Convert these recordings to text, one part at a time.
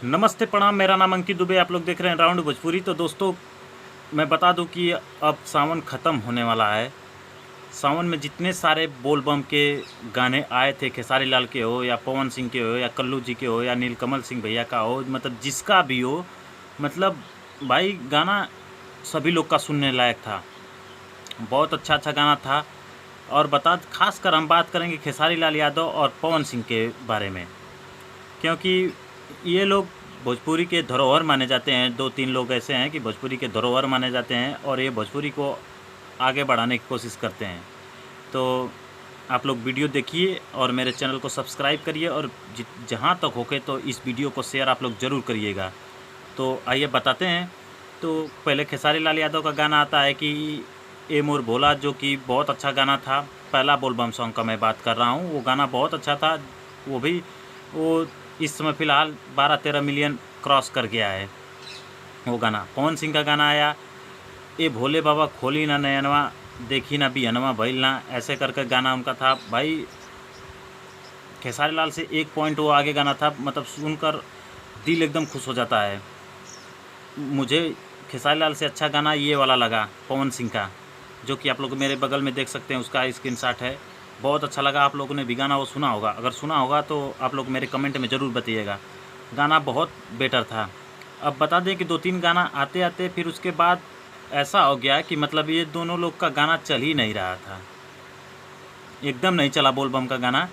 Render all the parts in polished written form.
नमस्ते प्रणाम, मेरा नाम अंकित दुबे। आप लोग देख रहे हैं राउंड भोजपुरी। तो दोस्तों, मैं बता दूं कि अब सावन ख़त्म होने वाला है। सावन में जितने सारे बोल बम के गाने आए थे, खेसारी लाल के हो या पवन सिंह के हो या कल्लू जी के हो या नीलकमल सिंह भैया का हो, मतलब जिसका भी हो, मतलब भाई गाना सभी लोग का सुनने लायक था। बहुत अच्छा अच्छा गाना था। और खासकर हम बात करेंगे खेसारी लाल यादव और पवन सिंह के बारे में, क्योंकि ये लोग भोजपुरी के धरोहर माने जाते हैं। दो तीन लोग ऐसे हैं कि भोजपुरी के धरोहर माने जाते हैं और ये भोजपुरी को आगे बढ़ाने की कोशिश करते हैं। तो आप लोग वीडियो देखिए और मेरे चैनल को सब्सक्राइब करिए, और जहाँ तक होके तो इस वीडियो को शेयर आप लोग ज़रूर करिएगा। तो आइए बताते हैं। तो पहले खेसारी लाल यादव का गाना आता है कि ए मोर भोला, जो कि बहुत अच्छा गाना था। पहला बोलबम सॉन्ग का मैं बात कर रहा हूँ। वो गाना बहुत अच्छा था। वो इस समय फ़िलहाल 12-13 मिलियन क्रॉस कर गया है वो गाना। पवन सिंह का गाना आया, ए भोले बाबा खोली ना नयनवा, देखी ना बिहनवा भइल ना, ऐसे करके गाना उनका था। भाई खेसारी लाल से एक पॉइंट वो आगे गाना था, मतलब सुनकर दिल एकदम खुश हो जाता है। मुझे खेसारी लाल से अच्छा गाना ये वाला लगा, पवन सिंह का, जो कि आप लोग मेरे बगल में देख सकते हैं, उसका स्क्रीनशॉट है। बहुत अच्छा लगा। आप लोगों ने भी गाना वो सुना होगा। अगर सुना होगा तो आप लोग मेरे कमेंट में ज़रूर बताइएगा। गाना बहुत बेटर था। अब बता दें कि 2-3 गाना आते आते फिर उसके बाद ऐसा हो गया कि मतलब ये दोनों लोग का गाना चल ही नहीं रहा था, एकदम नहीं चला। बोल बम का गाना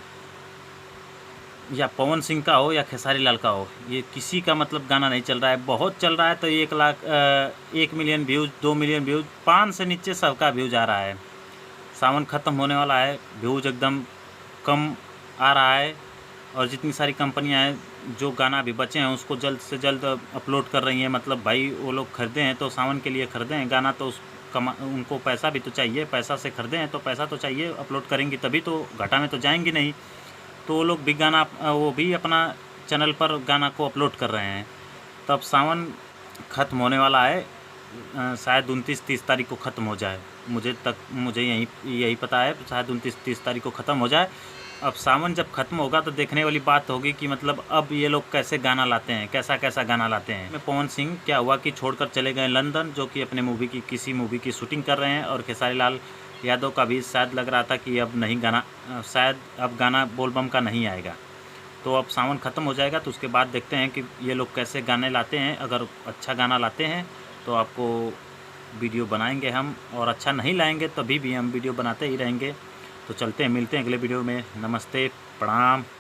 या पवन सिंह का हो या खेसारी लाल का हो, ये किसी का मतलब गाना नहीं चल रहा है। बहुत चल रहा है तो 1 मिलियन व्यूज़, 2 मिलियन व्यूज़, 5 से नीचे सबका व्यूज़ आ रहा है। सावन ख़त्म होने वाला है, व्यूज़ एकदम कम आ रहा है। और जितनी सारी कंपनियां हैं जो गाना अभी बचे हैं उसको जल्द से जल्द अपलोड कर रही हैं। मतलब भाई वो लोग खरीदे हैं तो सावन के लिए खरीदे हैं गाना, तो उनको पैसा भी तो चाहिए। पैसा से खरीदे हैं तो पैसा तो चाहिए, अपलोड करेंगी तभी तो, घाटा में तो जाएंगी नहीं। तो वो लोग भी वो भी अपना चैनल पर गाना को अपलोड कर रहे हैं। तब सावन ख़त्म होने वाला है। शायद 29-30 तारीख को ख़त्म हो जाए। मुझे यही पता है, शायद 29-30 तारीख को ख़त्म हो जाए। अब सावन जब ख़त्म होगा तो देखने वाली बात होगी कि मतलब अब ये लोग कैसे गाना लाते हैं, कैसा कैसा गाना लाते हैं। पवन सिंह क्या हुआ कि छोड़कर चले गए लंदन, जो कि अपने किसी मूवी की शूटिंग कर रहे हैं। और खेसारी लाल यादव का भी शायद लग रहा था कि अब नहीं गाना, शायद अब गाना बोल बम का नहीं आएगा। तो अब सावन ख़त्म हो जाएगा तो उसके बाद देखते हैं कि ये लोग कैसे गाने लाते हैं। अगर अच्छा गाना लाते हैं तो आपको वीडियो बनाएंगे हम, और अच्छा नहीं लाएंगे तभी भी हम वीडियो बनाते ही रहेंगे। तो चलते हैं, मिलते हैं अगले वीडियो में। नमस्ते, प्रणाम।